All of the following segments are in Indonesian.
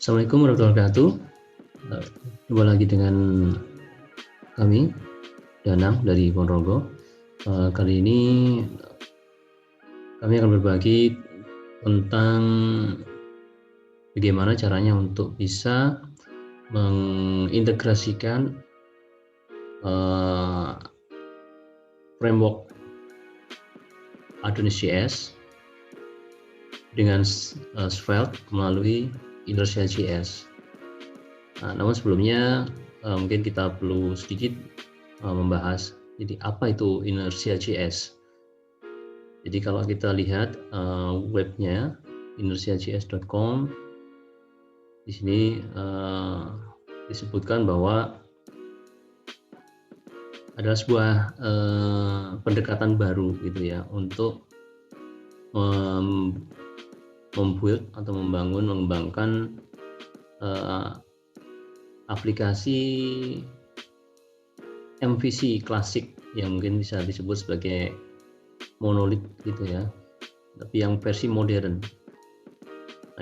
Assalamualaikum warahmatullahi wabarakatuh. Jumpa lagi dengan kami, Danang dari Ponorogo. Kali ini kami akan berbagi tentang bagaimana caranya untuk bisa mengintegrasikan framework Adonis.js dengan Svelte melalui Inertia.js. Namun sebelumnya mungkin kita perlu sedikit membahas jadi apa itu Inertia.js. Jadi kalau kita lihat webnya inertia.js.com, di sini disebutkan bahwa adalah sebuah pendekatan baru gitu ya untuk membuild atau mengembangkan aplikasi MVC klasik yang mungkin bisa disebut sebagai monolit gitu ya, tapi yang versi modern.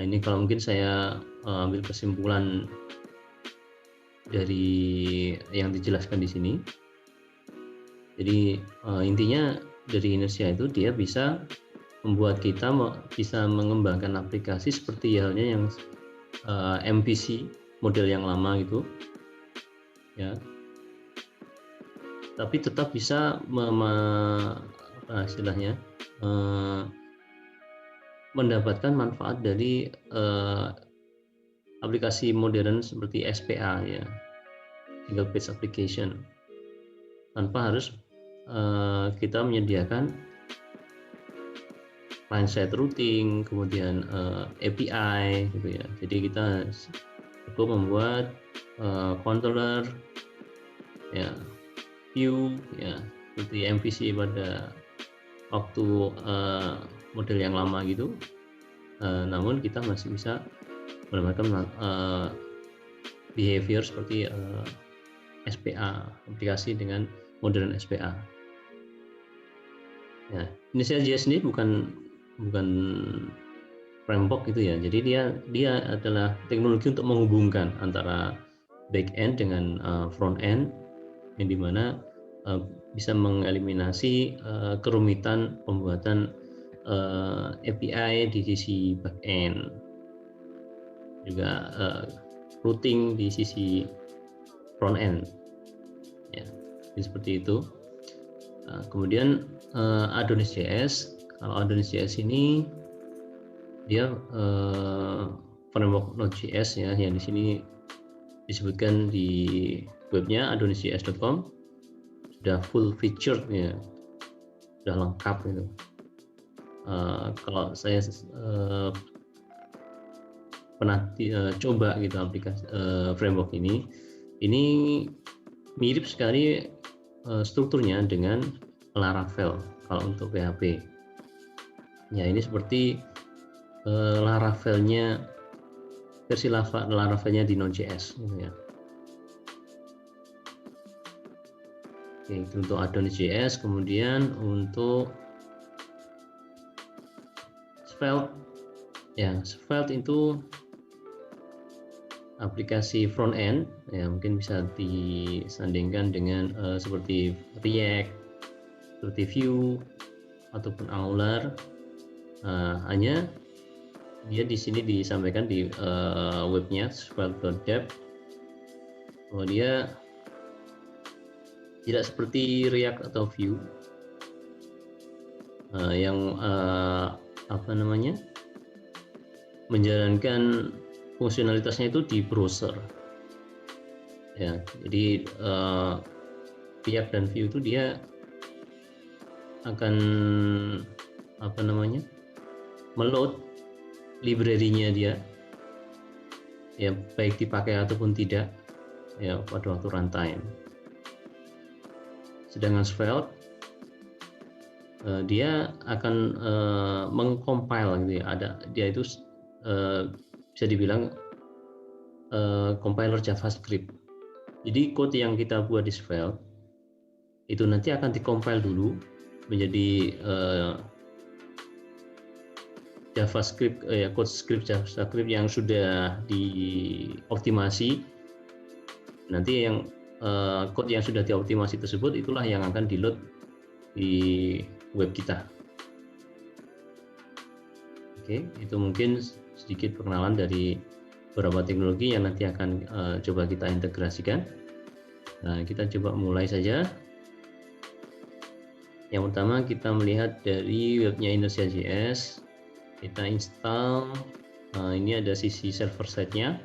Nah ini kalau mungkin saya ambil kesimpulan dari yang dijelaskan di sini. Jadi intinya dari Inertia itu dia bisa membuat kita bisa mengembangkan aplikasi seperti halnya yang MVC model yang lama gitu ya, tapi tetap bisa mendapatkan manfaat dari aplikasi modern seperti SPA ya, single page application, tanpa harus kita menyediakan client-side routing, kemudian API gitu ya. Jadi kita cukup membuat controller ya, view ya, seperti MVC pada waktu model yang lama gitu. Namun kita masih bisa mendapatkan behavior seperti SPA, aplikasi dengan modern SPA. Ya, Inertia.js ini bukan framework gitu ya. Jadi dia adalah teknologi untuk menghubungkan antara back end dengan front end, yang dimana bisa mengeliminasi kerumitan pembuatan API di sisi back end, juga routing di sisi front end ya. Jadi seperti itu. Kemudian Adonis.js, kalau Adonis.js ini dia framework Node.js ya, yang di sini disebutkan di webnya adonis.js.com, sudah full featured ya, sudah lengkap gitu. Kalau saya pernah coba gitu aplikasi framework ini mirip sekali strukturnya dengan Laravel kalau untuk PHP. Ya ini seperti Laravelnya, versi Laravelnya di Node.js gitu ya. Oke, itu untuk Adonis.js. Kemudian untuk Svelte ya, Svelte itu aplikasi front end ya, mungkin bisa disandingkan dengan seperti React, seperti Vue ataupun Angular. Hanya dia di sini disampaikan di webnya svelte.dev bahwa dia tidak seperti React atau Vue yang menjalankan fungsionalitasnya itu di browser ya. Jadi React dan Vue itu dia akan meload library-nya dia ya, baik dipakai ataupun tidak ya pada waktu runtime. Sedangkan Svelte dia akan mengcompile gitu ya, dia itu bisa dibilang compiler JavaScript. Jadi code yang kita buat di Svelte itu nanti akan dikompil dulu menjadi JavaScript, code script JavaScript yang sudah dioptimasi. Nanti yang code yang sudah dioptimasi tersebut itulah yang akan di-load di web kita. Oke, itu mungkin sedikit perkenalan dari beberapa teknologi yang nanti akan coba kita integrasikan. Nah, kita coba mulai saja. Yang pertama kita melihat dari webnya Inertia.js. Kita install, ini ada sisi server side-nya.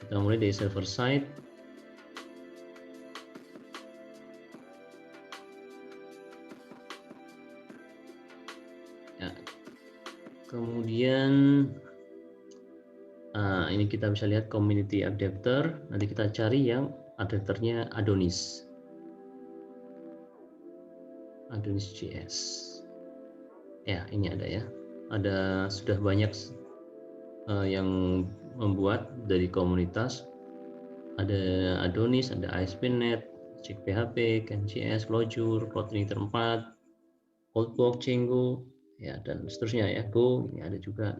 Kita mulai dari server side. Ya. Kemudian ini kita bisa lihat community adapter. Nanti kita cari yang adapternya Adonis. Adonis.js. Ya, ini ada ya. Ada sudah banyak yang membuat dari komunitas. Ada Adonis, ada ASP.NET, CPHP, CanJS, Clojure, Kotlin 4, Coldwalk, Django, ya dan seterusnya ya. Go ini ada juga.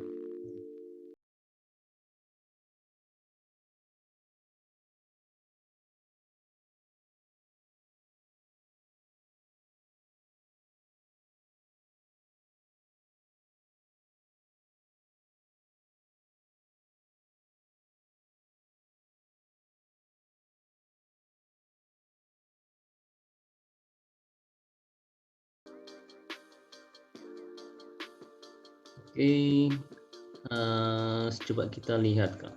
Oke, coba kita lihat Kak.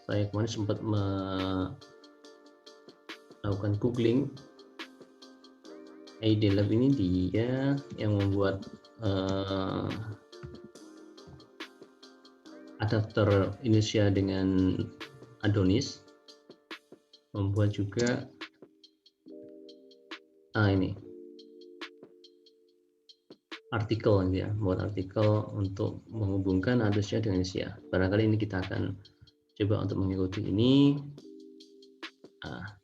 Saya kemarin sempat melakukan googling. ID Lab ini dia yang membuat adapter Inertia dengan Adonis, membuat juga ini artikel ya, buat artikel untuk menghubungkan Adonisnya dengan Inertia. Barangkali ini kita akan coba untuk mengikuti ini.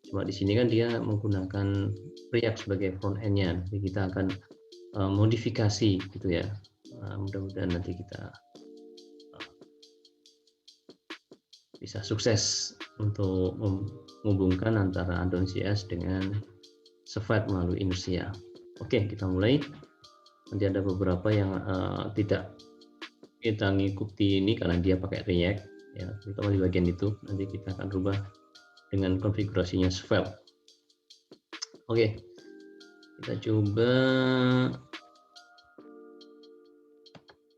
Cuma di sini kan dia menggunakan React sebagai front end-nya, jadi kita akan modifikasi gitu ya. Mudah-mudahan nanti kita bisa sukses untuk menghubungkan antara Adonis.js dengan Svelte melalui Inertia. Oke, kita mulai. Nanti ada beberapa yang tidak kita ngikuti ini karena dia pakai React ya, terutama di bagian itu. Nanti kita akan rubah dengan konfigurasinya Svelte. Oke, kita coba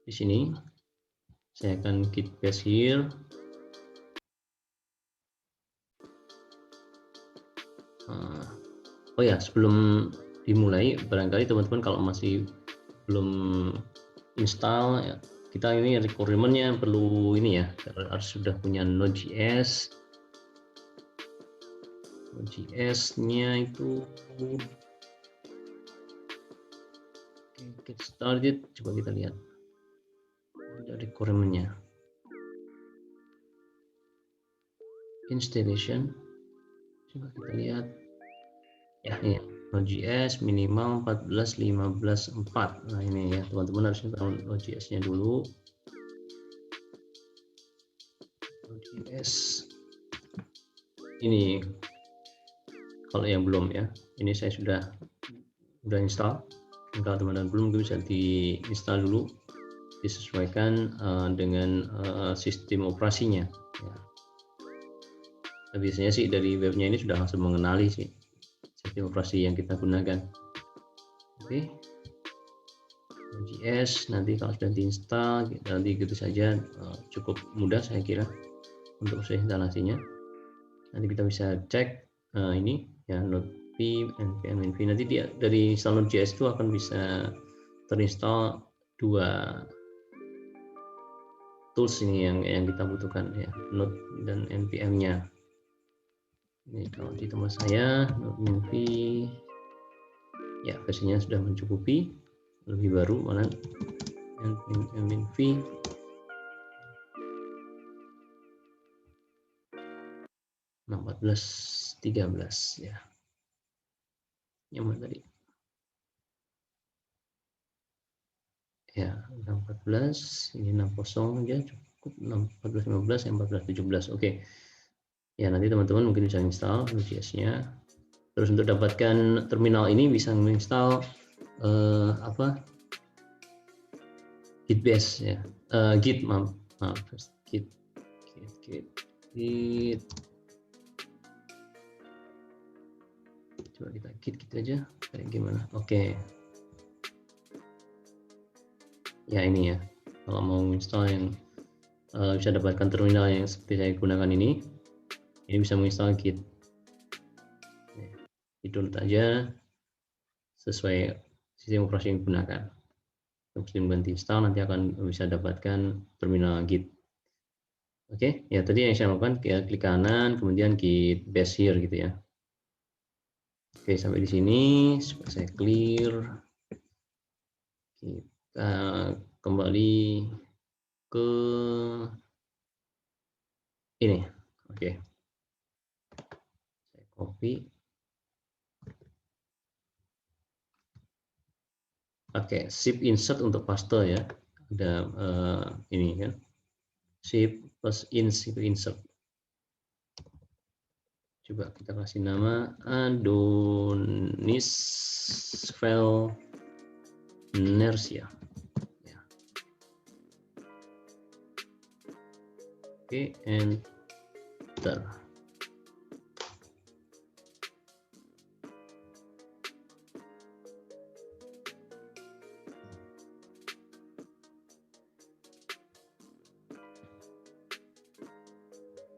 di sini. Saya akan git paste here. Oh ya, sebelum dimulai, barangkali teman-teman kalau masih belum install ya, kita ini requirement-nya perlu ini ya, harus sudah punya Node.js. Node.js-nya itu get started, coba kita lihat ada requirement-nya. Installation, coba kita lihat ya, ini Node.js minimal 14.15.4. Nah ini ya, teman-teman harus tahu Node.js-nya dulu. Node.js ini kalau yang belum ya, ini saya sudah install. Kalau teman-teman belum, bisa diinstal dulu, disesuaikan dengan sistem operasinya ya. Nah, biasanya sih dari webnya ini sudah langsung mengenali sih sistem operasi yang kita gunakan. Oke, Node.js nanti kalau sudah diinstal, nanti gitu saja, cukup mudah saya kira untuk proses instalasinya. Nanti kita bisa cek ini ya, node.p, npm env. Nanti dia dari install Node.js itu akan bisa terinstall 2 tools ini yang kita butuhkan ya, Node dan npm-nya. Ini kalau di tempat saya node.env ya, versinya sudah mencukupi, lebih baru mana npm env 14.13 ya, yang mana tadi Ya, 614, ini 60 aja cukup, 1415, 1417. Oke. Ya, nanti teman-teman mungkin bisa install Node.js-nya. Terus untuk dapatkan terminal ini bisa menginstal Git base ya. Git, maaf, Git. Coba kita Git gitu aja. Kayak gimana? Oke. Ya ini ya. Kalau mau install yang bisa dapatkan terminal yang seperti saya gunakan ini bisa menginstal Git. Di-download aja sesuai sistem operasi yang digunakan. Sebelum ganti install nanti akan bisa dapatkan terminal Git. Oke, ya tadi yang saya lakukan klik kanan, kemudian Git base here gitu ya. Oke, sampai di sini saya clear. Kita kembali ke ini. Oke, saya copy. Oke, shift insert untuk paste ya. Ada ini kan. Shift plus itu insert. Coba kita kasih nama Adonis file inertia. Ya. Oke, enter.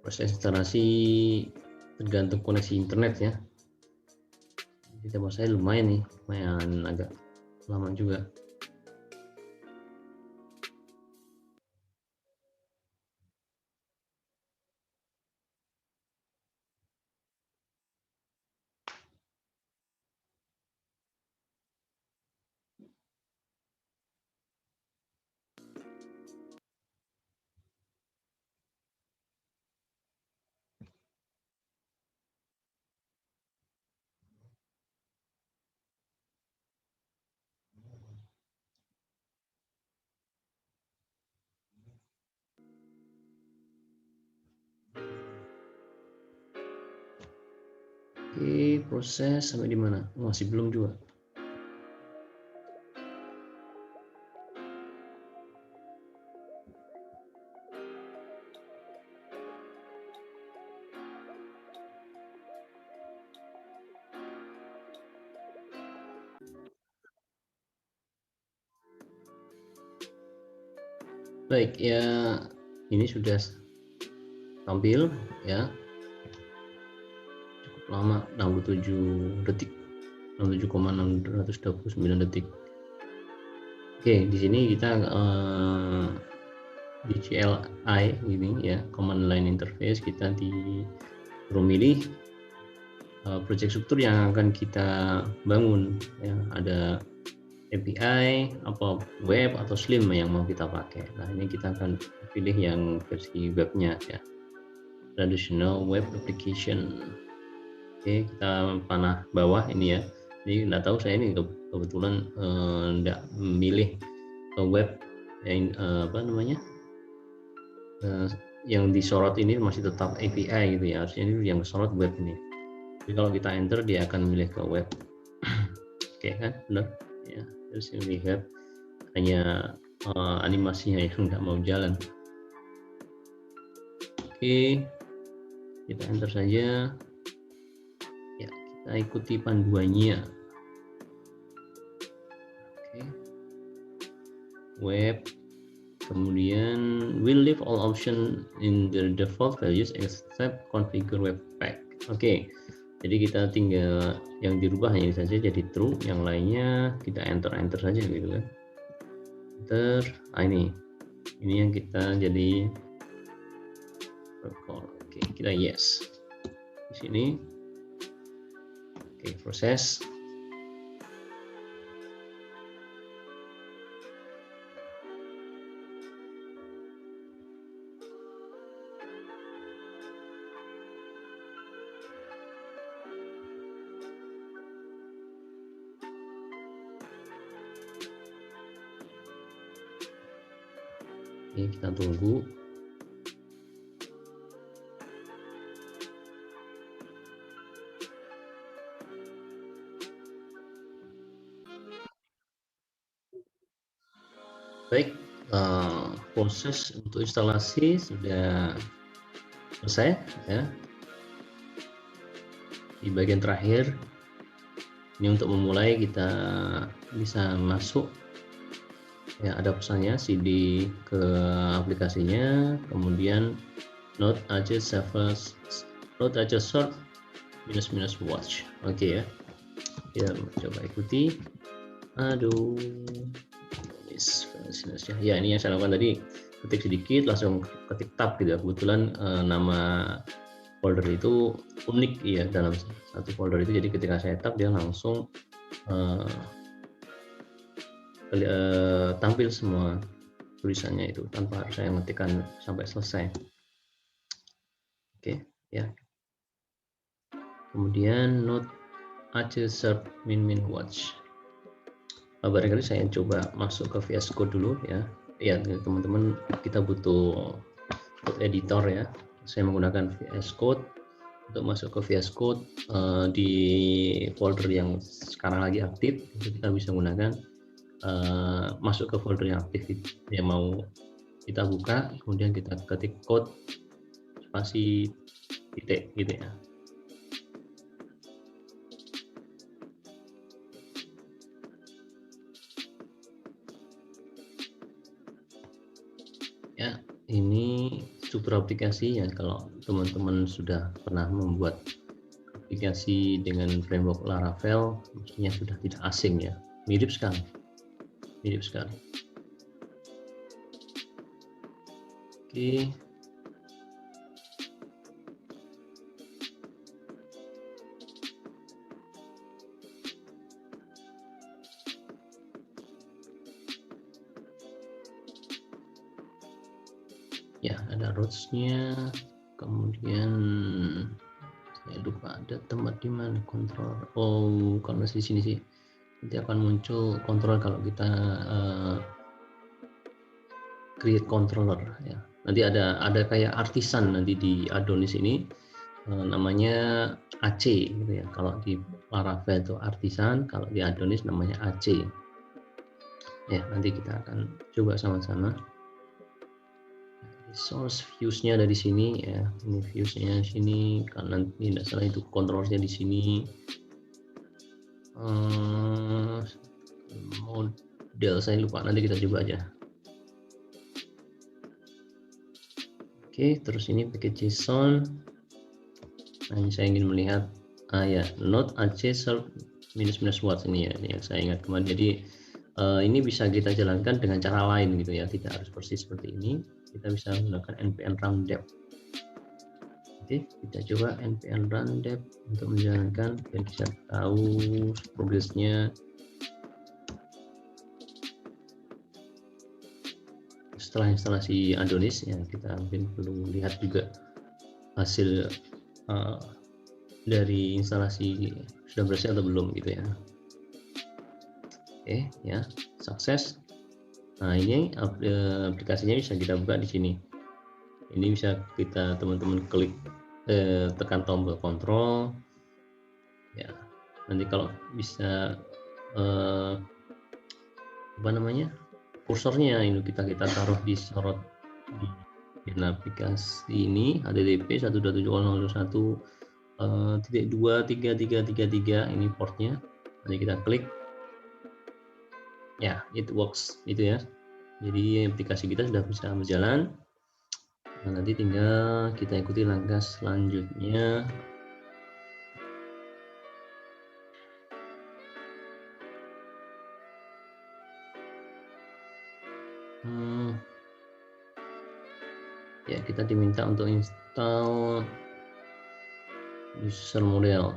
Proses instalasi tergantung koneksi internet ya. Di tempat saya lumayan nih, lumayan agak lama juga. Oke, proses sampai di mana? Masih belum juga. Baik, ya ini sudah tampil ya. Cukup lama, 67 detik. 67,629 detik. Oke, di sini kita di CLI ini ya, command line interface, kita disuruh milih project struktur yang akan kita bangun ya. Ada API, apa web atau Slim yang mau kita pakai. Nah, ini kita akan pilih yang versi webnya ya. Traditional web application. Oke, kita panah bawah ini ya. Jadi nggak tahu, saya ini kebetulan nggak memilih web yang apa namanya, yang disorot ini masih tetap API gitu ya. Harusnya ini yang sorot web ini. Jadi kalau kita enter dia akan memilih ke web. Oke kan, benar ya. Terus yang lihat hanya animasinya yang nggak mau jalan. Oke, kita enter saja ya, kita ikuti panduannya. Oke, web, kemudian will leave all option in the default values except configure webpack. Oke, jadi kita tinggal yang dirubah ini saja jadi true, yang lainnya kita enter saja gitu kan. Enter, ini yang kita jadi recall. Oke, kita yes di sini. Oke, proses. Oke, kita tunggu. Baik, proses untuk instalasi sudah selesai ya. Di bagian terakhir ini untuk memulai kita bisa masuk ya, ada pesannya CD ke aplikasinya, kemudian note aja servers, note aja short minus watch. Oke ya, kita coba ikuti. Aduh, ya ini yang saya lakukan tadi, ketik sedikit langsung ketik tab gitu ya. Kebetulan nama folder itu unik ya, dalam satu folder itu, jadi ketika saya tab dia langsung tampil semua tulisannya itu tanpa harus saya ngetikkan sampai selesai. Oke ya, kemudian note aja serve min watch. Barangkali saya coba masuk ke VS Code dulu ya. Ya teman-teman, kita butuh code editor ya. Saya menggunakan VS Code. Untuk masuk ke VS Code di folder yang sekarang lagi aktif, kita bisa menggunakan masuk ke folder yang aktif yang mau kita buka, kemudian kita ketik code spasi titik gitu ya. Ya, ini struktur aplikasi ya. Kalau teman-teman sudah pernah membuat aplikasi dengan framework Laravel, mestinya sudah tidak asing ya. Mirip sekali. Oke. Ya, ada routes-nya, kemudian saya lupa ada tempat di mana kontrol. Oh, kalau di sini sih nanti akan muncul kontrol kalau kita create controller ya. Nanti ada kayak artisan nanti di Adonis ini, namanya AC gitu ya. Kalau di Laravel itu artisan, kalau di Adonis namanya AC. Ya, nanti kita akan coba sama-sama. Source views-nya ada di sini ya. Ini views-nya sini, karena nanti tidak salah itu kontrolnya di sini. Model saya lupa, nanti kita coba aja. Oke, terus ini pakai JSON. Nah, ini saya ingin melihat ya, note AC serve minus watts ini ya, ini yang saya ingat kemarin. Jadi ini bisa kita jalankan dengan cara lain gitu ya, tidak harus persis seperti ini. Kita bisa menggunakan npm run dev. Oke, kita coba npm run dev untuk menjalankan biar bisa tahu progresnya. Setelah instalasi Adonis ya, kita mungkin perlu lihat juga hasil dari instalasi sudah berhasil atau belum gitu ya. Oke ya, sukses. Nah, ini aplikasinya bisa kita buka di sini. Ini bisa kita teman-teman klik, tekan tombol kontrol ya. Nanti kalau bisa apa namanya, kursornya ini kita taruh di sorot di aplikasi ini, http 127.1.2.3.3.3 ini portnya. Nanti kita klik ya, it works itu ya. Jadi aplikasi kita sudah bisa berjalan. Nah, nanti tinggal kita ikuti langkah selanjutnya. Ya, kita diminta untuk install user model.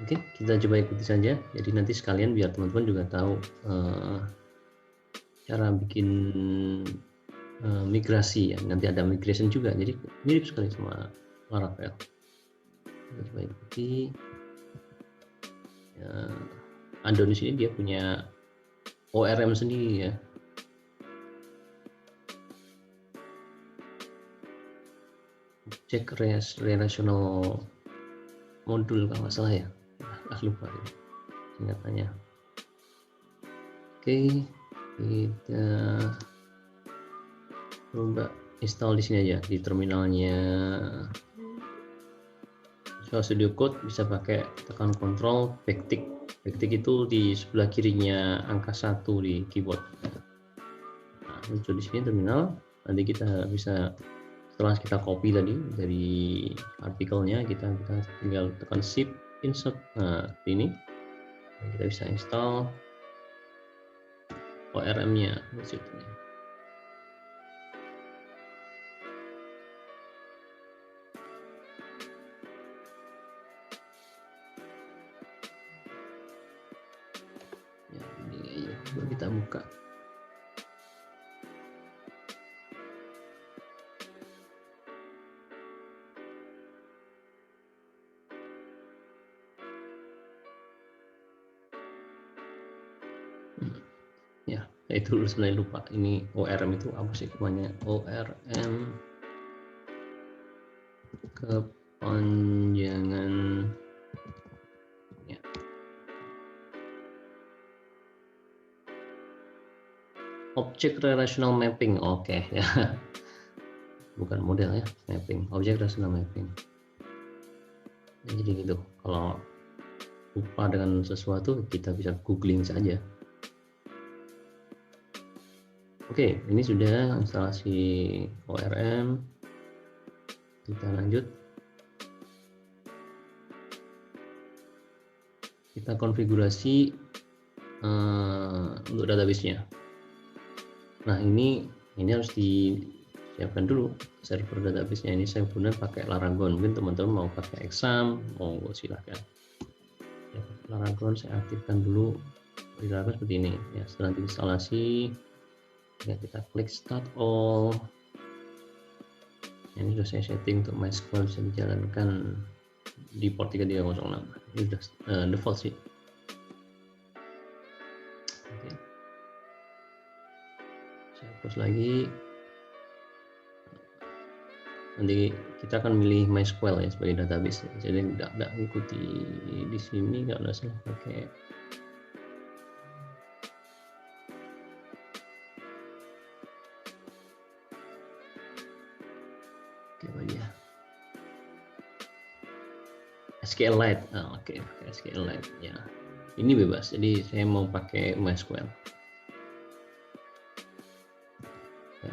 Oke, kita coba ikuti saja. Jadi nanti sekalian biar teman-teman juga tahu cara bikin migrasi ya. Nanti ada migration juga, jadi mirip sekali sama Laravel. Kita coba ikuti ya. Adonis ini dia punya ORM sendiri ya. Object Relational Module kalau nggak salah ya. Lupa ya singkatannya. Oke, kita coba install di sini aja di terminalnya Visual Studio Code. Bisa pakai tekan Ctrl backtick. Backtick itu di sebelah kirinya angka 1 di keyboard. Nah, muncul di sini terminal. Nanti kita bisa, setelah kita copy tadi dari artikelnya, kita tinggal tekan Shift Insert. Nah, ini kita bisa install ORM-nya di situ. Ya, ini kita buka. Ya, itu sebenarnya lupa. Ini ORM itu apa sih namanya? ORM kepanjangan ya. Object Relational Mapping. Oke, ya. Bukan model ya, mapping. Object Relational Mapping. Ya, jadi gitu. Kalau lupa dengan sesuatu, kita bisa googling saja. Oke, ini sudah instalasi ORM. Kita lanjut. Kita konfigurasi untuk database-nya. Nah, ini harus disiapkan dulu server database-nya. Ini saya gunakan pakai Laragon. Mungkin teman-teman mau pakai Exam, mau silahkan. Ya, Laragon saya aktifkan dulu. Di Laragon seperti ini. Ya, setelah diinstalasi, ya, kita klik Start All. Ini sudah saya setting untuk MySQL bisa dijalankan di port 3306. Ini sudah default sih. Oke. Saya hapus lagi. Nanti kita akan milih MySQL ya sebagai database. Jadi tidak ikuti di sini, nggak salah pakai apa dia? SQLite. Oke, pakai SQLite ya. Ini bebas. Jadi saya mau pakai MySQL.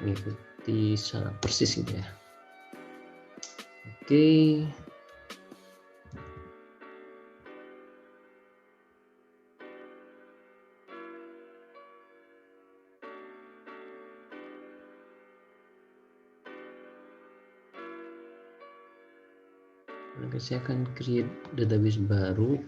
Mengikuti secara persis gitu ya. Oke. Oke, saya akan create database baru.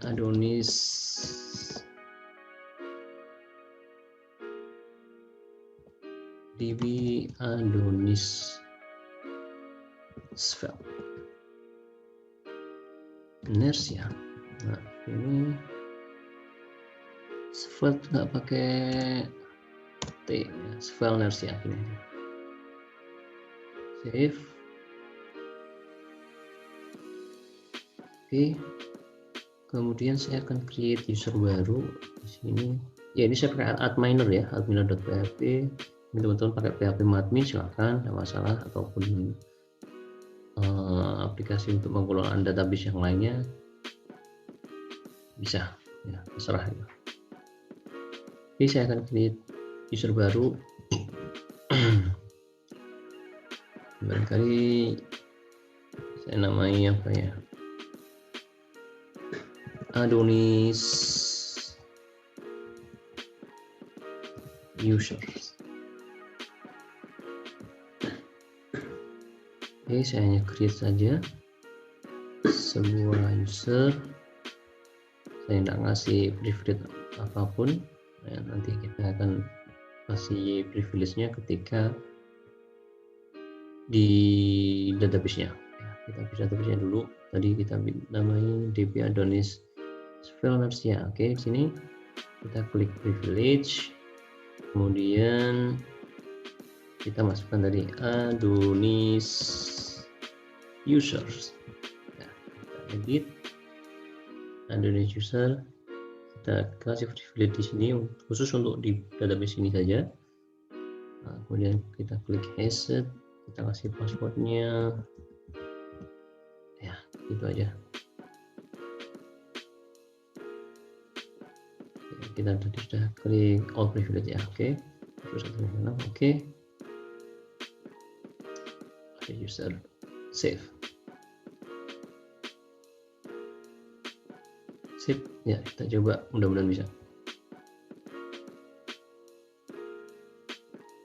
Adonis DB Adonis Svelte Inertia. Nah, ini Svelte nggak pakai T, Svelte Inertia ini. Save. Oke. Kemudian saya akan create user baru di sini. Ya, ini saya pakai adminer ya, adminer.php. Teman-teman pakai PHP Admin silahkan, tidak masalah, ataupun aplikasi untuk pengelolaan database yang lainnya bisa, ya terserah ya. Oke, saya akan create user baru. Barangkali saya namai apa ya, Adonis users. Oke, saya hanya create saja sebuah user. Saya tidak ngasih privilege apapun. Ya, nanti kita akan kasih privilege-nya ketika di database-nya. Ya, kita bisa database-nya dulu. Tadi kita namai DB Adonis Spellers ya. Oke, di sini kita klik privilege, kemudian kita masukkan tadi Adonis users. Ya, kita edit Adonis user. Kita kasih privilege di sini khusus untuk di database ini saja. Nah, kemudian kita klik asset, kita kasih passwordnya, ya gitu aja. Kita tadi sudah klik all privilege ya, oke. Oke. User save. Sip, ya kita coba, mudah-mudahan bisa.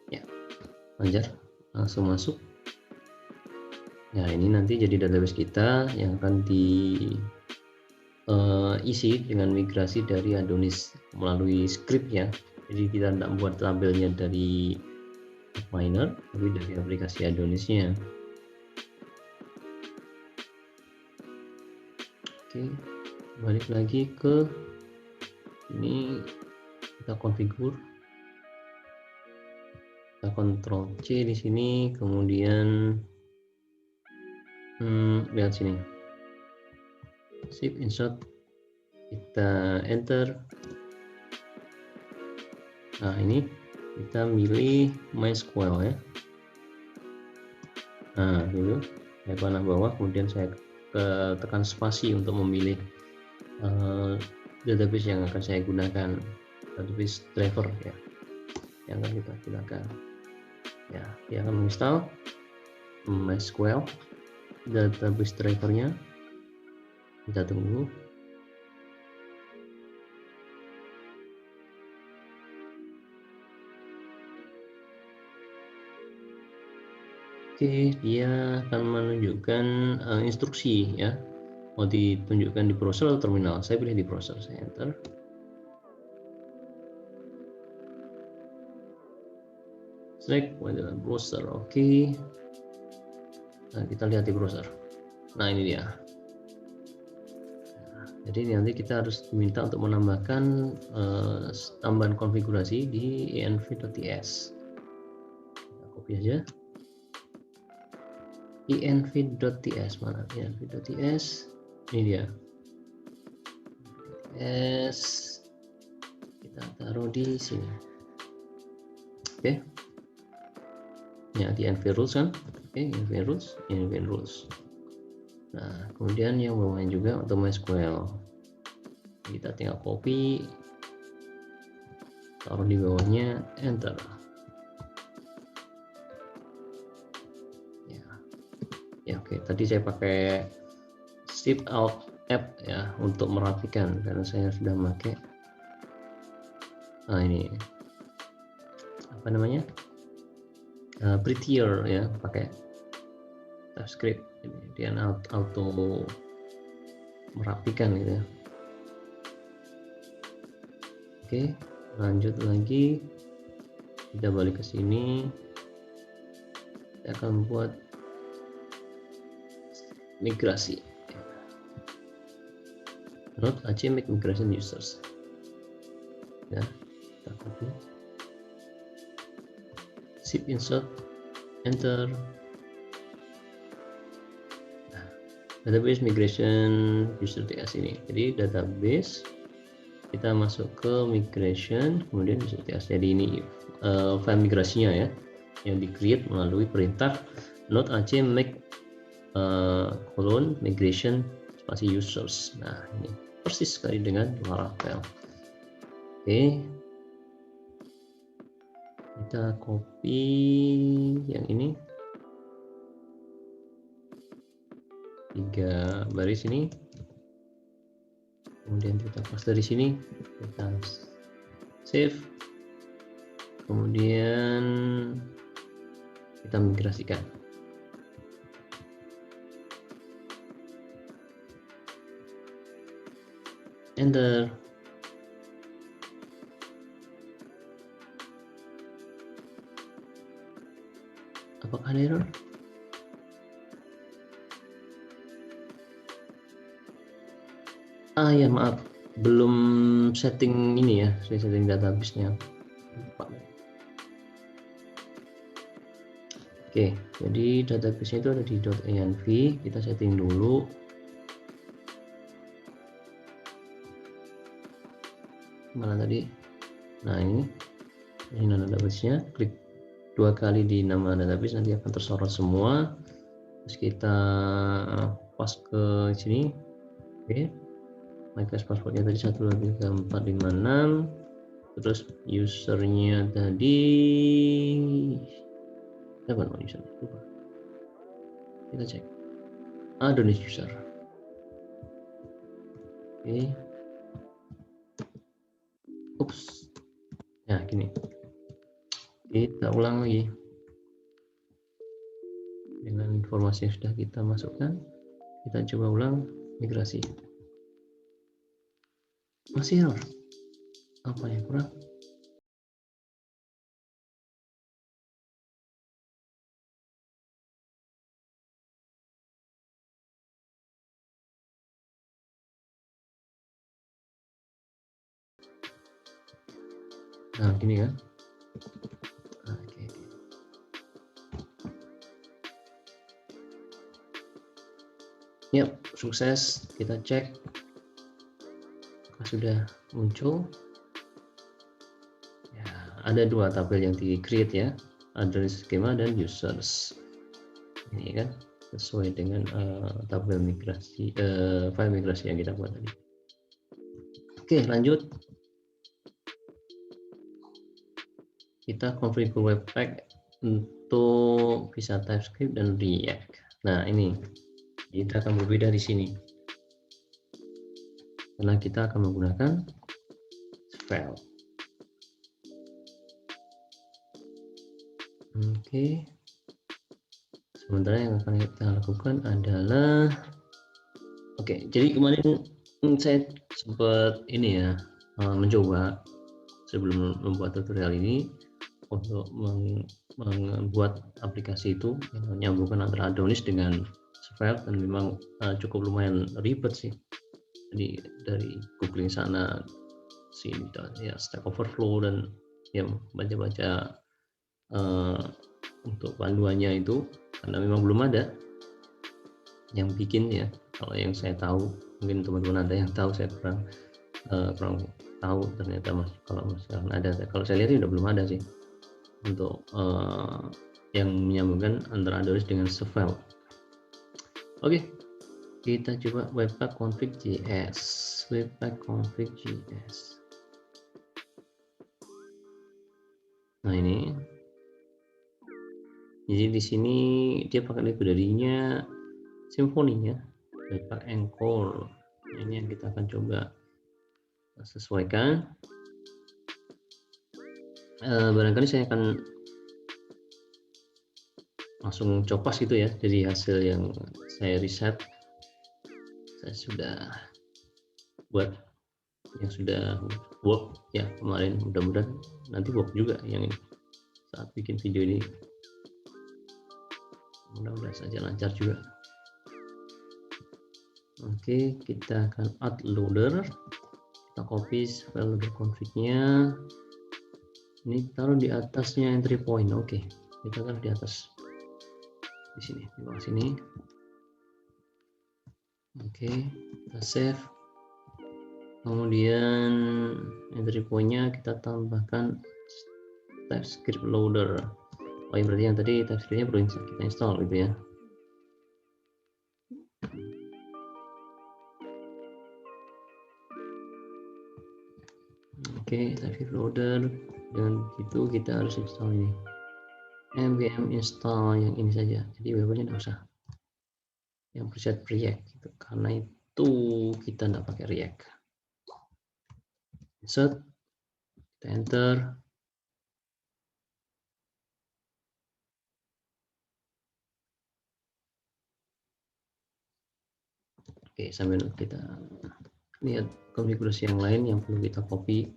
Ya, lancar, langsung masuk. Nah ini nanti jadi database kita yang akan isi dengan migrasi dari Adonis melalui script ya. Jadi kita tidak buat tabelnya dari miner, tapi dari aplikasi Adonisnya. Oke, balik lagi ke ini, kita konfigur, kita Ctrl C di sini, kemudian lihat sini, shift insert, kita enter. Nah ini kita milih MySQL ya. Nah gitu, saya panah bawah, kemudian saya tekan spasi untuk memilih database yang akan saya gunakan, database driver ya yang akan kita gunakan ya. Dia akan menginstal MySQL database drivernya. Kita tunggu. Oke, dia akan menunjukkan instruksi ya, mau ditunjukkan di browser atau terminal. Saya pilih di browser, saya enter. Select adalah browser, oke. Nah, kita lihat di browser. Nah ini dia. Nah, jadi nanti kita harus diminta untuk menambahkan tambahan konfigurasi di env.ts. Kita copy aja. env.ts mana? env.ts ini dia. Kita taruh di sini. Oke. Ya di env rules kan. Oke, env rules. Nah, kemudian yang bawahnya juga untuk MySQL. Kita tinggal copy, taruh di bawahnya, enter. Ya oke, tadi saya pakai shift alt F ya untuk merapikan karena saya sudah pakai ini apa namanya, prettier ya, pakai TypeScript. Dia auto merapikan gitu ya. Oke, lanjut lagi, kita balik ke sini, kita akan buat migrasi. Node AC make migration users. Ya, kita copy. Shift insert, enter. Nah, database migration user TS ini. Jadi database kita masuk ke migration, kemudian user TS. Jadi ini file migrasinya ya, yang di create melalui perintah node AC make migration spasi users. Nah ini persis sekali dengan Laravel. Oke, kita copy yang ini 3 baris ini, kemudian kita paste dari sini, kita save, kemudian kita migrasikan. Enter. Apakah ada error? Ya maaf, belum setting ini ya, saya setting database-nya. Oke, jadi database itu ada di .env, kita setting dulu. Mana tadi? Nah ini nama database-nya, klik 2 kali di nama database, nanti akan tersorot semua. Terus kita pas ke sini. Oke, MyClass passwordnya tadi 123456, terus usernya tadi siapa nama user? Kita cek. Adonis user. Oke. Ups. Ya gini. Kita ulang lagi dengan informasi yang sudah kita masukkan. Kita coba ulang migrasi. Masih error. Apa yang kurang? Nah gini kan. Oke. Yap, sukses. Kita cek sudah muncul. Ya, ada 2 tabel yang di create ya, address skema dan users. Ini kan sesuai dengan tabel migrasi, file migrasi yang kita buat tadi. Oke, lanjut. Kita configure webpack untuk bisa TypeScript dan React. Nah ini kita akan berbeda di sini karena kita akan menggunakan Svelte. Oke, sementara yang akan kita lakukan adalah jadi kemarin saya sempat ini ya, mencoba sebelum membuat tutorial ini untuk membuat aplikasi itu yang menyambungkan antara Adonis dengan Svelte, dan memang cukup lumayan ribet sih. Jadi dari googling sana sini ya, Stack Overflow, dan ya baca-baca untuk panduannya itu, karena memang belum ada yang bikin ya. Kalau yang saya tahu, mungkin teman-teman ada yang tahu, saya kurang tahu ternyata kalau misalkan ada. Kalau saya lihat udah belum ada sih untuk yang menyambungkan antara Adonis dengan Svelte. Oke, kita coba webpack config.js. Webpack config.js. Nah ini, jadi di sini dia pakai library-nya Symfony ya, webpack Anchor. Ini yang kita akan coba sesuaikan. Barangkali saya akan langsung copas gitu ya, dari hasil yang saya riset, saya sudah buat yang sudah work ya kemarin. Mudah-mudahan nanti work juga yang ini saat bikin video ini, mudah-mudahan saja lancar juga. Oke, kita akan add loader, kita copy file loader config-nya, ini taruh di atasnya entry point. Oke, kita taruh di atas di sini, di bawah sini. Oke, kita save. Kemudian entry point-nya kita tambahkan TypeScript loader. Oh ya, berarti yang tadi TypeScript-nya perlu kita install gitu ya. Oke, TypeScript loader. Dengan itu kita harus install ini, npm install yang ini saja. Jadi webnya tidak usah yang preset React gitu, karena itu kita tidak pakai React. Insert, kita enter. Oke, sambil kita lihat konfigurasi yang lain yang perlu kita copy.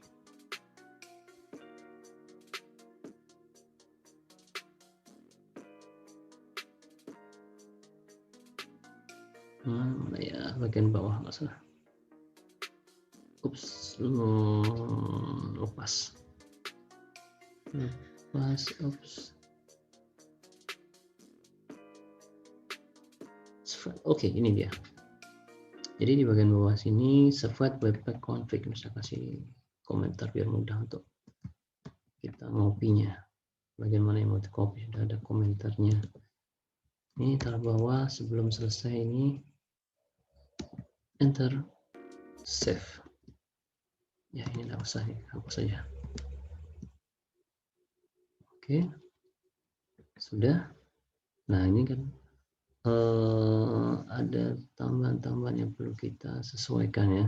Mana ya, bagian bawah nggak salah. Ups, lepas. Ups. Oke, ini dia. Jadi di bagian bawah sini Servlet Webpack Config, bisa kasih komentar biar mudah untuk kita ngopinya. Bagian mana yang mau copy, sudah ada komentarnya. Ini taruh bawah, sebelum selesai ini enter, save. Ya ini tidak usah, hapus saja. Oke, sudah. Nah ini kan ada tambahan-tambahan yang perlu kita sesuaikan ya.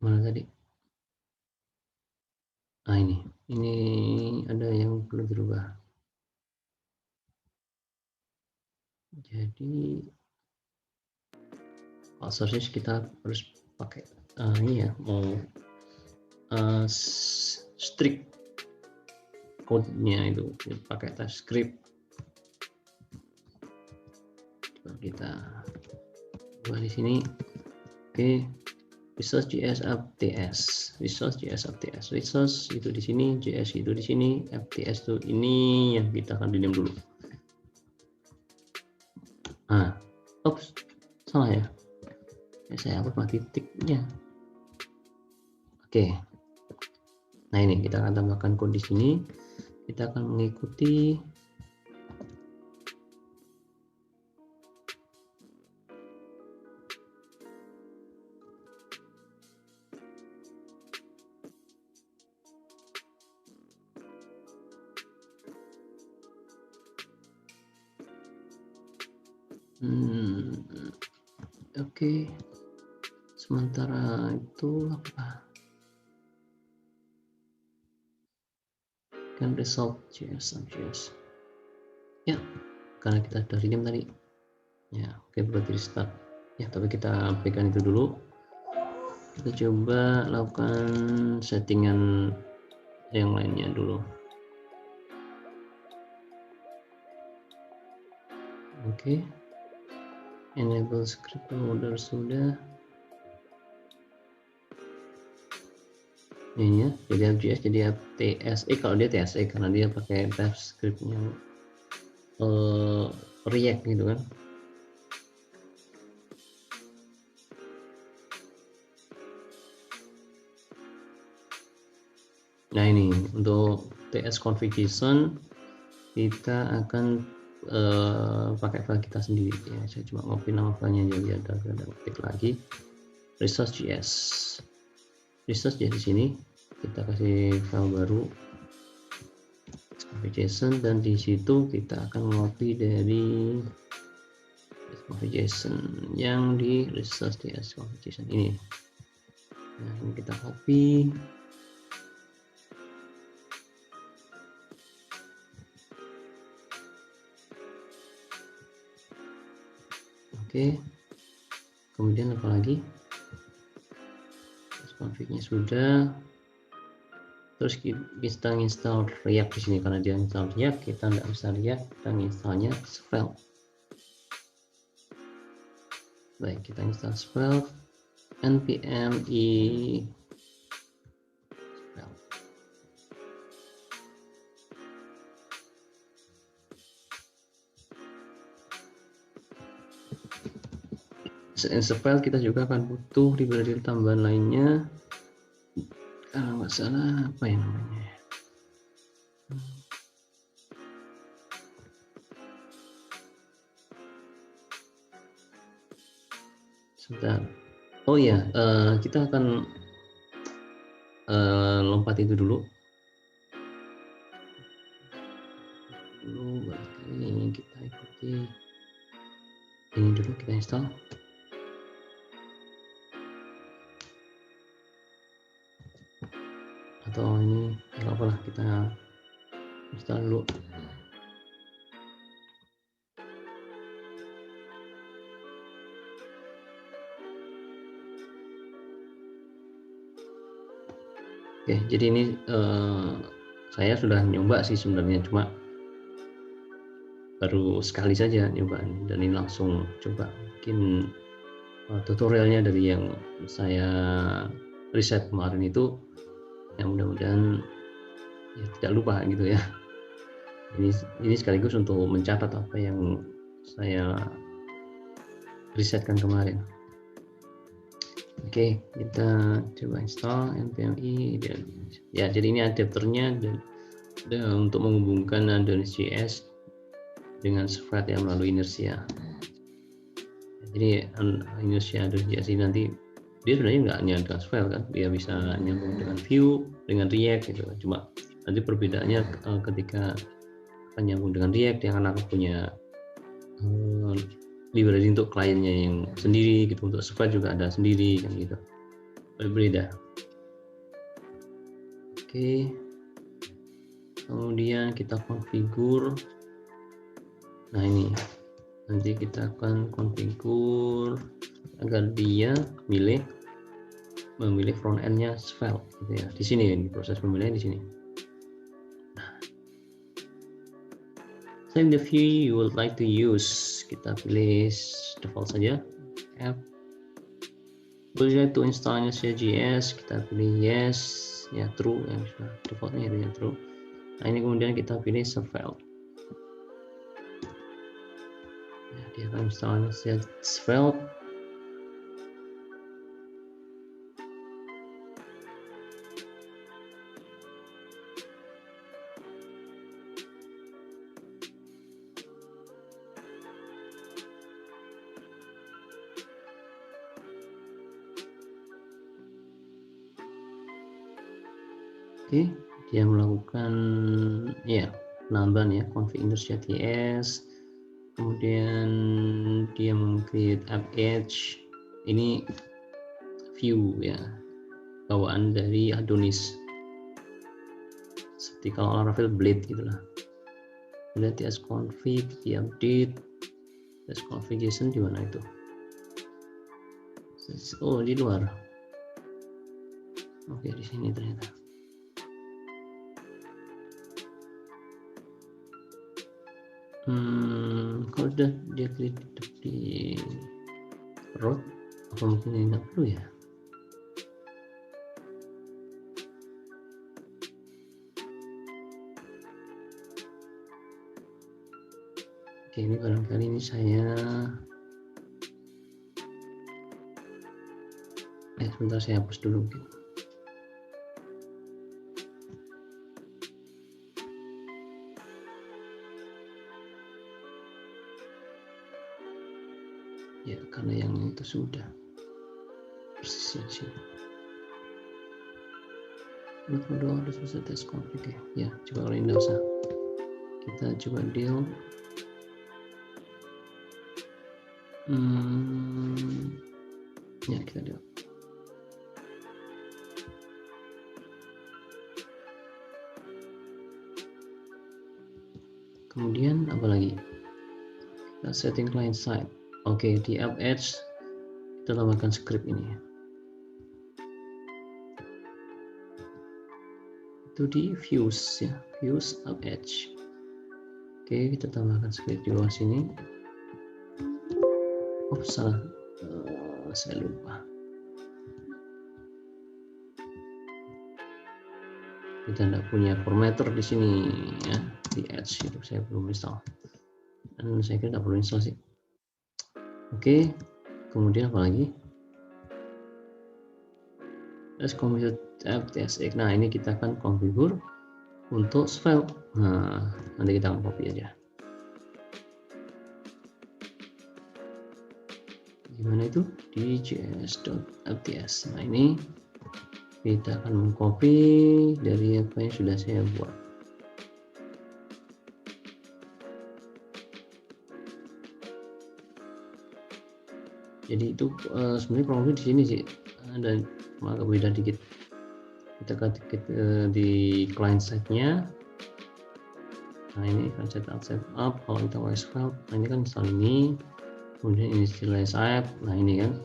Mana tadi? Nah ini ada yang perlu dirubah. Jadi source kita harus pakai ini ya, mau strict code-nya itu pakai TypeScript. Coba kita buat di sini. Oke, resource.js FTS, resource.js FTS, resource itu di sini, JS itu di sini, FTS itu ini yang kita akan rename dulu. Nah, oops, salah ya. Saya hapus titiknya. Oke. Nah ini kita akan tambahkan kode di sini. Kita akan mengikuti oke. Sementara itu apa? Kan result JS. Ya, karena kita sudah rename tadi. Ya, oke, berarti restart. Ya, tapi kita pegang itu dulu. Kita coba lakukan settingan yang lainnya dulu. Oke. Enable script loader sudah. Ini ya, jadi FJS jadi TSE, kalau dia TSE karena dia pakai TypeScript-nya React gitu kan. Nah ini untuk TS configuration kita akan pakai file kita sendiri ya. Saya cuma ngopi nama filenya jadi ada ketik lagi resource.js. Resource di sini kita kasih file baru configuration, dan di situ kita akan copy dari configuration yang di resource.js configuration ini. Nah ini kita copy. Oke, kemudian apa lagi? Config-nya sudah. Terus kita install React di sini, karena dia install React, kita nggak bisa React, kita installnya Svelte. Baik, kita install Svelte, npm i Svelte. Kita juga akan butuh library tambahan lainnya. Kalau nggak salah apa ya namanya? Sebentar. Oh ya, kita akan lompat itu dulu. Ini kita ikuti ini dulu, kita install. Atau ini nggak apa-apa, kita install dulu. Oke, jadi ini saya sudah nyoba sih sebenarnya, cuma baru sekali saja nyobaan, dan ini langsung coba bikin tutorialnya dari yang saya riset kemarin itu, yang mudah-mudahan ya tidak lupa gitu ya. Ini sekaligus untuk mencatat apa yang saya risetkan kemarin. Oke, kita coba install npm i, dan ya jadi ini adapternya dan untuk menghubungkan Adonis.js dengan Svelte yang melalui inersia. Jadi inersia Adonis.js ini nanti dia sebenarnya nggak hanya dengan Svelte kan, dia bisa nyambung dengan Vue, dengan React gitu. Cuma nanti perbedaannya ketika nyambung dengan React, dia akan punya library untuk kliennya yang sendiri gitu, untuk Svelte juga ada sendiri kan gitu, berbeda. Oke, kemudian kita konfigur. Nah ini nanti kita akan konfigur agar dia memilih front end-nya Svelte gitu ya. Di sini ini proses pemilihan di sini. Select the view you would like to use. Kita pilih default saja. App. Would you like to install Inertia.js? Kita pilih yes, ya true, yang sudah defaultnya itu ya true. Nah ini kemudian kita pilih Svelte. Ya, dia akan install Svelte. Oke, dia melakukan ya penambahan ya config Inertia.js, kemudian dia meng-create app edge. Ini view ya, bawaan dari Adonis, seperti kalau Laravel Blade gitulah. Kemudian ts config di update, ts configuration di mana itu? Oh di luar. Oke, di sini ternyata. Kalau udah dia klik di root, apa mungkin ini nggak perlu ya? Oke, ini barangkali ini saya sebentar, saya hapus dulu. Ya, karena yang itu sudah persis saja. Udah selesai tes config ya. Coba kalau ini nggak usah, kita coba deal. Ya kita deal. Kemudian apa lagi? Kita setting client side. Oke, di app edge kita tambahkan script ini. Itu di views ya, views app edge. Oke, kita tambahkan script di bawah sini. Oh salah, saya lupa. Kita tidak punya formatter di sini ya, di edge itu saya belum install. Dan saya kira tidak perlu install sih. Oke, kemudian apa lagi? Let's configure app tsx. Nah ini kita akan konfigur untuk Svelte. Nah nanti kita akan copy aja. Gimana itu? Di js.fts. Nah ini kita akan mengcopy dari apa yang sudah saya buat. Jadi itu sebenarnya kurang lebih di sini sih, dan agak beda dikit. Kita ketik di client side-nya. Nah ini kan setup. Kalau kita Svelte, nah ini kan install ini, kemudian initialize app. Nah ini kan,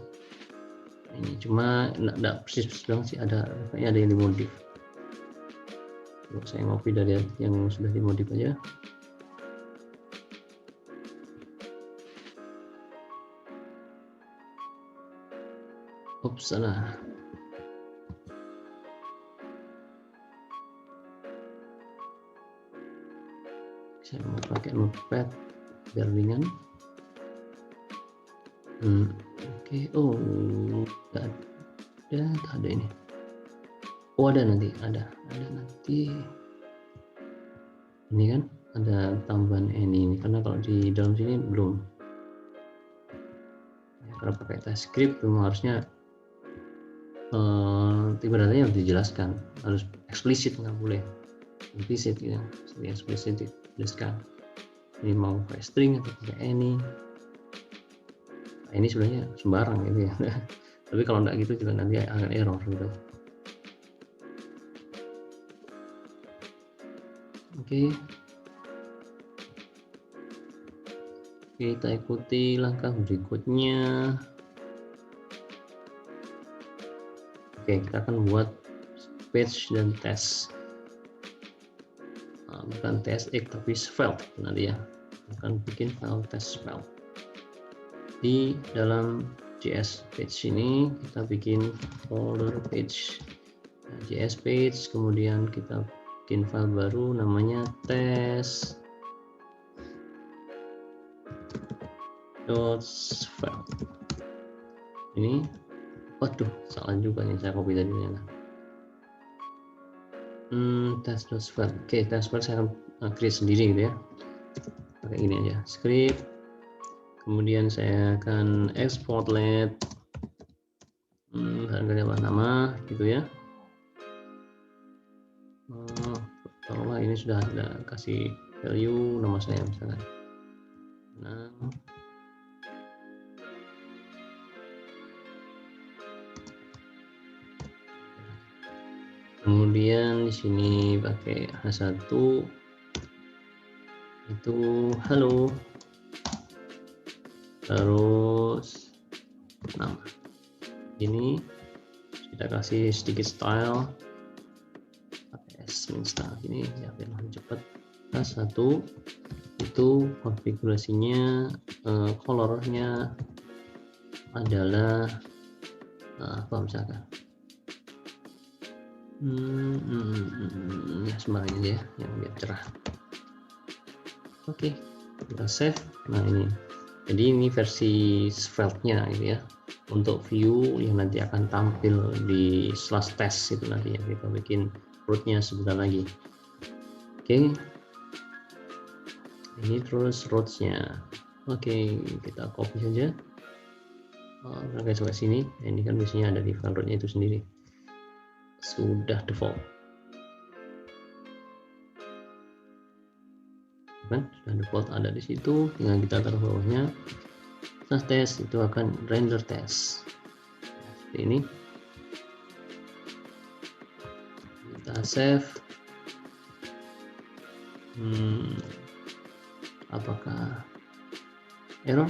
ini cuma enggak persis banget sih, kayaknya ada yang dimodif. Coba saya ngopi dari yang sudah dimodif aja. Sana. Saya mau pakai notepad biar ringan. Oke. Oh, nggak ada ini. Oh, ada nanti. Ini kan ada tambahan ini karena kalau di dalam sini belum. Kalau pakai TypeScript harusnya ibaratnya harus dijelaskan, harus eksplisit, nggak boleh implisit ya, eksplisit dijelaskan. Ini mau pakai string atau pakai any. Nah, ini sebenarnya sembarang gitu ya. Tapi kalau nggak gitu juga nanti akan error gitu. Oke. Kita ikuti langkah berikutnya. Oke, kita akan buat page dan test. Bukan TSX tapi svelte nanti ya. Akan bikin file test svelte. Di dalam JS page ini kita bikin folder page, JS page, kemudian kita bikin file baru namanya test.svelte. Ini, waduh, salah juga nih, saya copy tadi ya. Test.svelte. Oke, test.svelte saya akan create sendiri gitu ya. Pakai ini aja, script. Kemudian saya akan export let nama gitu ya. Kalau ini sudah ada kasih value nama saya misalkan. Nah, kemudian di sini pakai H1 itu halo, terus nama ini kita kasih sedikit style pakai min style ini ya biar lebih cepat. H1 itu konfigurasinya colornya adalah apa misalkan ya sembarang aja ya yang biar cerah. Oke, kita save. Nah ini, jadi ini versi svelte-nya gitu ya, untuk view yang nanti akan tampil di /test itu nanti ya, kita bikin root-nya sebentar lagi. Oke, ini terus root-nya. Oke, kita copy saja. Kita coba sini. Ini kan biasanya ada di file root-nya itu sendiri. Sudah default. Kan sudah default ada di situ, tinggal kita taruh bawahnya test itu akan render test seperti ini. Kita save. Apakah error?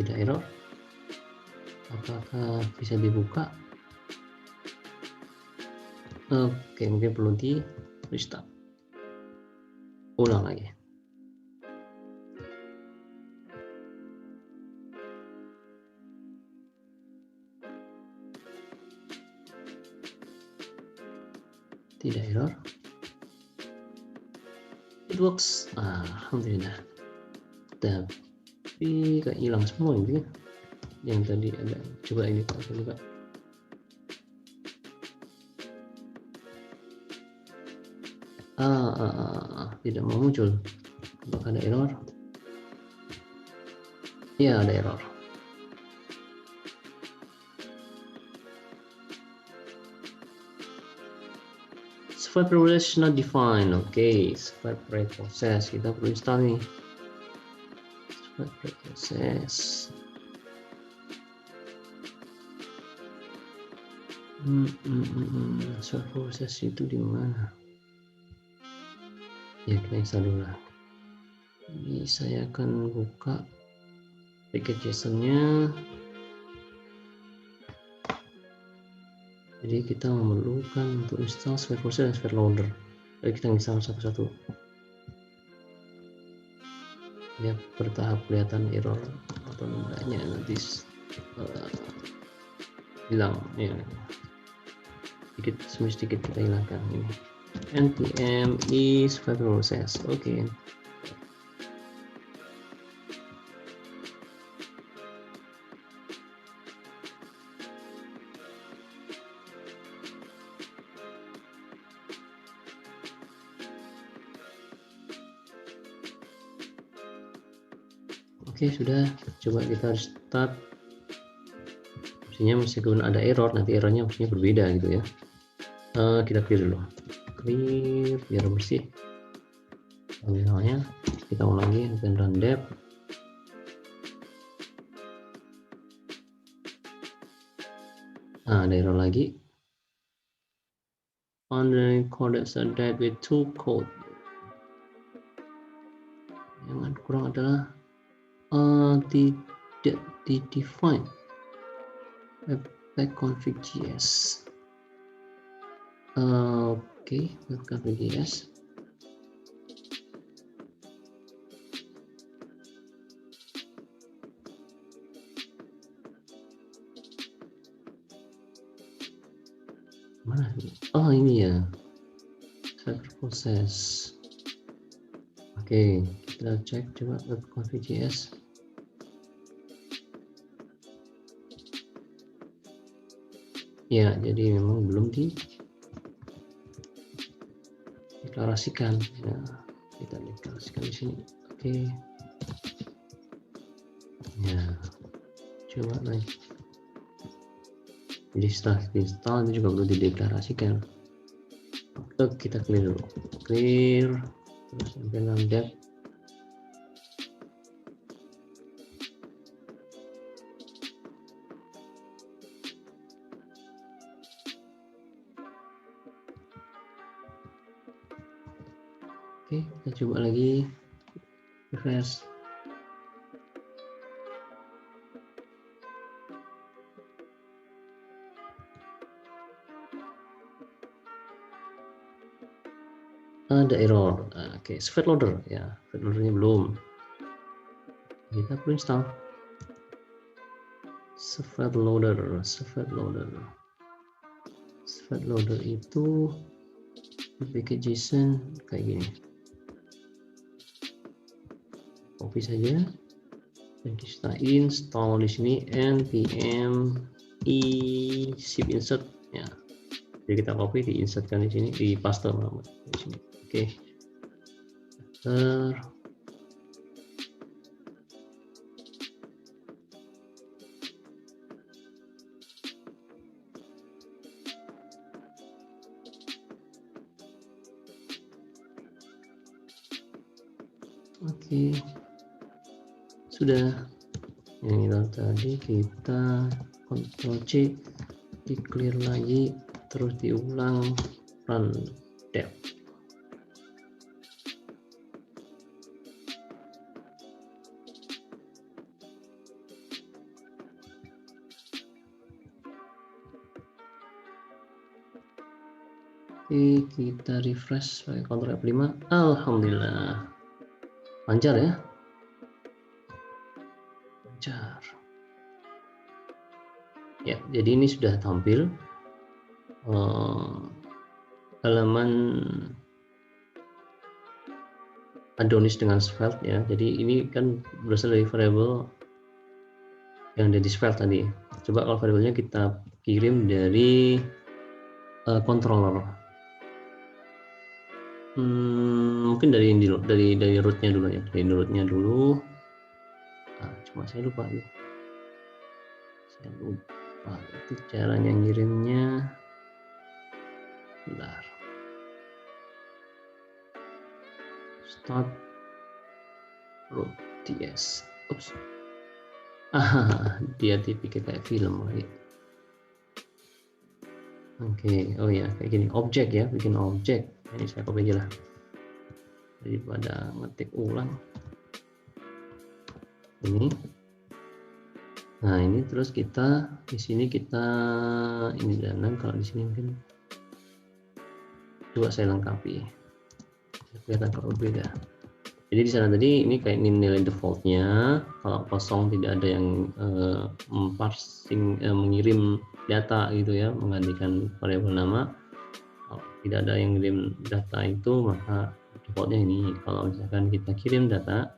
Tidak error. Apakah bisa dibuka? Oke, mungkin perlu di restart, ulang lagi. Tidak error, it works. Alhamdulillah. Tapi kayak hilang semua ini ya. Yang tadi ada, coba ini Pak, coba. Tidak mau muncul. Apakah ada error? Ya, ada error. Swipe process not defined. Oke, swipe process kita perlu install nih. Swipe process. Swipe process itu di mana? Ya, kita install dulu lah. Ini saya akan buka package JSON-nya. Jadi kita memerlukan untuk install swipe process dan swipe loader. Jadi kita install satu-satu. Ya, bertahap kelihatan error atau enggaknya nanti. hilang ya, sedikit kita hilangkan ini npm is file process. Oke. Oke, sudah. Coba kita restart. Mestinya meskipun ada error, nanti errornya mestinya berbeda gitu ya. Kita clear dulu, clear biar bersih. Misalnya kita ulangi dan run dev. Nah, ada error lagi. On the recorded set with two code. Yang kurang adalah tidak di define webpack config.js. Oke, webpack config.js. Mana? Oh, ini ya, server proses. Oke, kita cek coba web config.js. Ya, jadi memang belum dideklarasikan. Ya, kita deklarasikan di sini. Oke. Ya, coba lagi. Jadi setelah install itu juga perlu dideklarasikan. Oke, kita clear dulu. Clear, terus sampai dev. Oke, kita coba lagi refresh. Ada error. Oke, file loader ya, file loadernya belum. Kita perlu install file loader. File loader itu package.json kayak gini. Copy saja dan kita install di sini npm i zip insert ya. Jadi kita copy, diinsertkan di sini, di paste di sini. Oke. Oke. Sudah. Ini tadi kita Ctrl C, di clear lagi, terus diulang, run dev. Oke, kita refresh pakai Ctrl F5. Alhamdulillah lancar ya, lancar ya. Jadi ini sudah tampil halaman Adonis dengan Svelte ya. Jadi ini kan berasal dari variabel yang ada di Svelte tadi. Coba kalau variabelnya kita kirim dari controller, mungkin dari rootnya dulu ya, dari rootnya dulu. Nah, cuma saya lupa itu caranya ngirimnya. Bentar. Start root ts. Oops. Dia dipikir kayak film lagi. Oke, oh ya kayak gini, objek ya, bikin objek. Ini saya copy aja lah daripada ngetik ulang ini. Nah ini terus kita di sini kita ini, dan kalau di sini mungkin coba saya lengkapi, kelihatan kalau beda. Jadi di sana tadi ini kayak nilai defaultnya, kalau kosong tidak ada yang mengirim data gitu ya, menggantikan variabel nama. Kalau tidak ada yang kirim data itu, maka defaultnya ini. Kalau misalkan kita kirim data,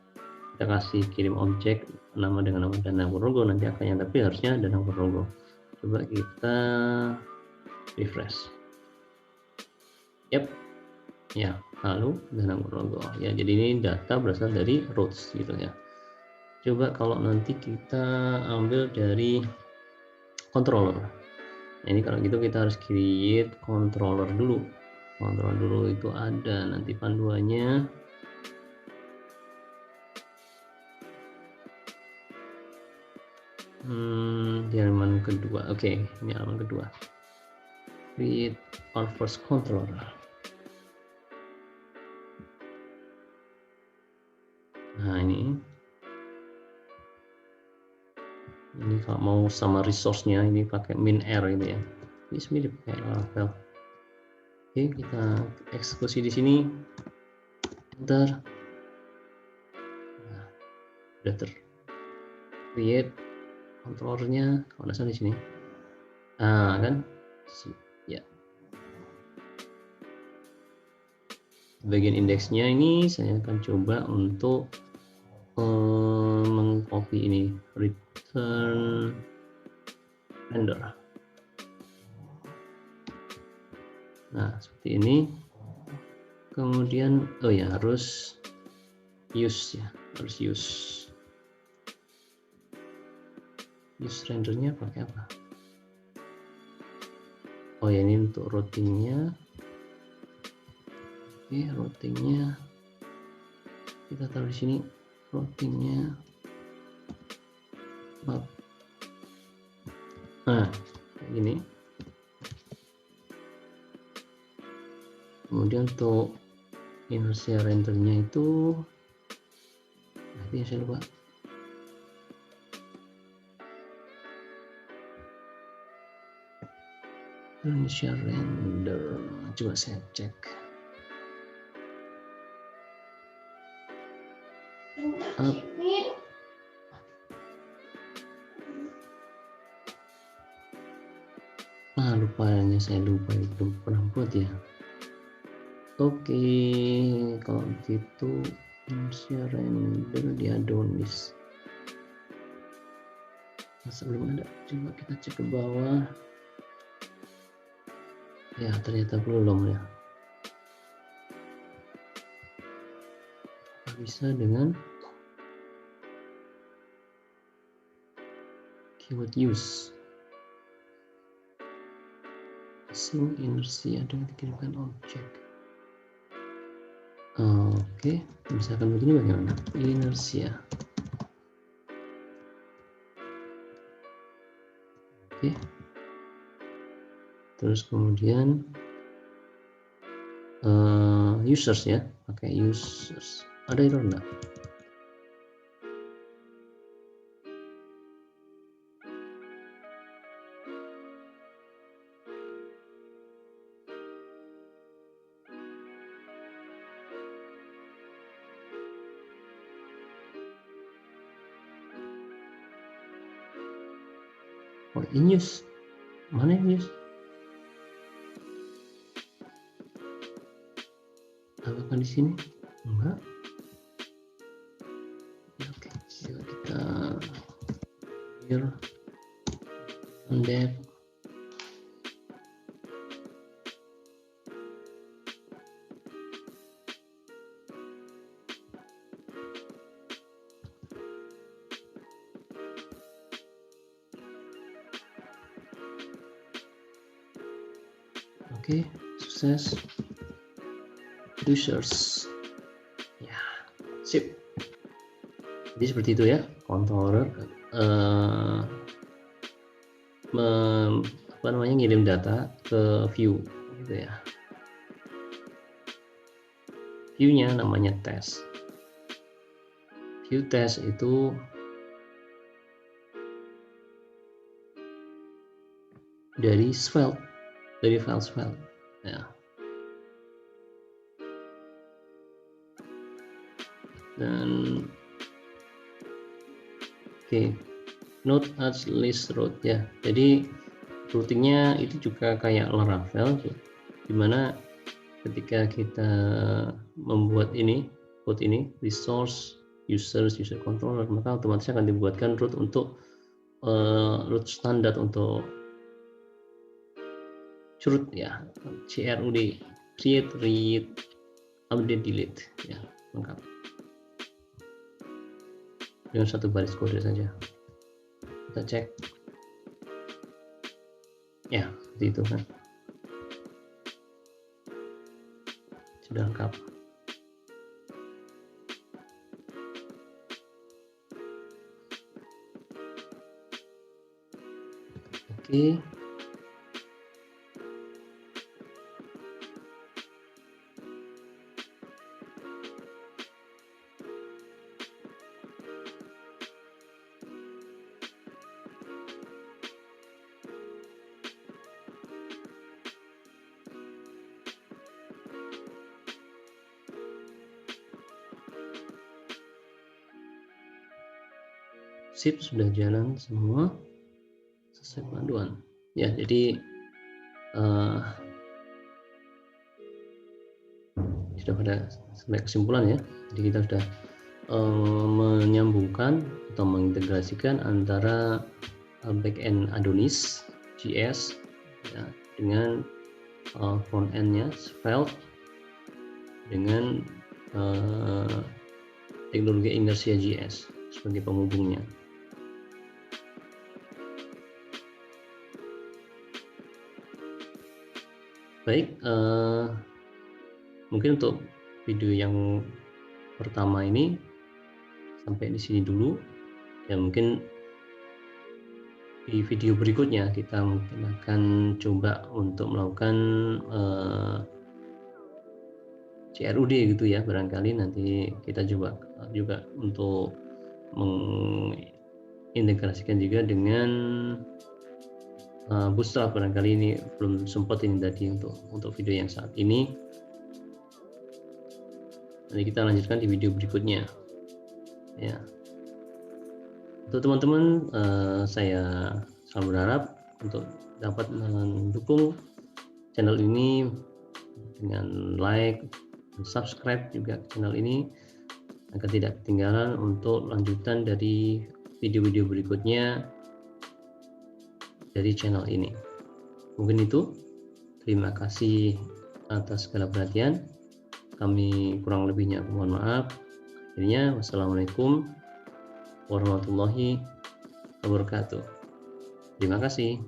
kita kasih kirim objek nama dengan nama Danang Purworejo, nanti akannya, tapi harusnya Danang Purworejo. Coba kita refresh. Yap, ya, lalu Danang Purworejo. Ya, jadi ini data berasal dari routes gitu ya. Coba kalau nanti kita ambil dari controller. Nah, ini kalau gitu kita harus create controller dulu. Controller dulu itu ada nanti panduannya. Di halaman kedua. Oke, ini halaman kedua. Create our first controller. Nah, ini kalau mau sama resource-nya ini pakai min_r ini ya. Ini mirip kayak Laravel. Oke, kita eksekusi di sini. Enter. Nah, udah create controllernya, kalau nggak salah di sini. Nah, kan? Ya. Bagian indeksnya ini saya akan coba untuk mengcopy ini, return render. Nah, seperti ini. Kemudian, oh ya, harus use ya, harus use rendernya pakai apa? Oh ya, ini untuk routingnya. Oke, routingnya kita taruh di sini, routingnya. Nah, kayak gini. Kemudian untuk inertia rendernya itu, nanti saya lupa. Inertia render, coba saya cek. Lupanya saya lupa, itu pernah buat ya. Oke, kalau begitu inertia render di Adonis. Masa belum ada? Coba kita cek ke bawah. Ya, ternyata belum ya. Bisa dengan keyword use. Asing inersia dengan dikirimkan objek. Oke, misalkan begini bagaimana? Inersia. Oke. Terus kemudian users ya, pakai users. Ada error enggak? Oh, in use. Mana in use? Apakah di sini? Enggak. Oke, coba kita here dev. Oke, sukses. Users. Ya, sip. Jadi seperti itu ya, controller apa namanya, ngirim data ke view gitu ya. View-nya namanya test. View test itu dari Svelte, dari file Svelte ya. Dan oke, note as list route ya. Jadi routingnya itu juga kayak Laravel, dimana ketika kita membuat ini code ini resource users user controller, maka otomatis akan dibuatkan root untuk root standar untuk CRUD ya, CRUD, create, read, update, delete ya, lengkap dengan satu baris kode saja. Kita cek ya, seperti itu kan, sudah lengkap. Oke. Sip, sudah jalan semua, selesai panduan ya. Jadi sudah pada sampai kesimpulan ya. Jadi kita sudah menyambungkan atau mengintegrasikan antara backend Adonis JS ya, dengan front endnya Svelte dengan teknologi Inertia JS sebagai penghubungnya. Baik, mungkin untuk video yang pertama ini sampai di sini dulu ya. Mungkin di video berikutnya kita mungkin akan coba untuk melakukan CRUD gitu ya, barangkali nanti kita coba juga untuk mengintegrasikan juga dengan Bootstrap. Barangkali ini belum sempat ini tadi untuk video yang saat ini. Nanti kita lanjutkan di video berikutnya ya. Untuk teman-teman, saya selalu berharap untuk dapat mendukung channel ini dengan like dan subscribe juga channel ini agar tidak ketinggalan untuk lanjutan dari video-video berikutnya dari channel ini. Mungkin itu. Terima kasih atas segala perhatian. Kami kurang lebihnya mohon maaf. Akhirnya, wassalamualaikum warahmatullahi wabarakatuh. Terima kasih.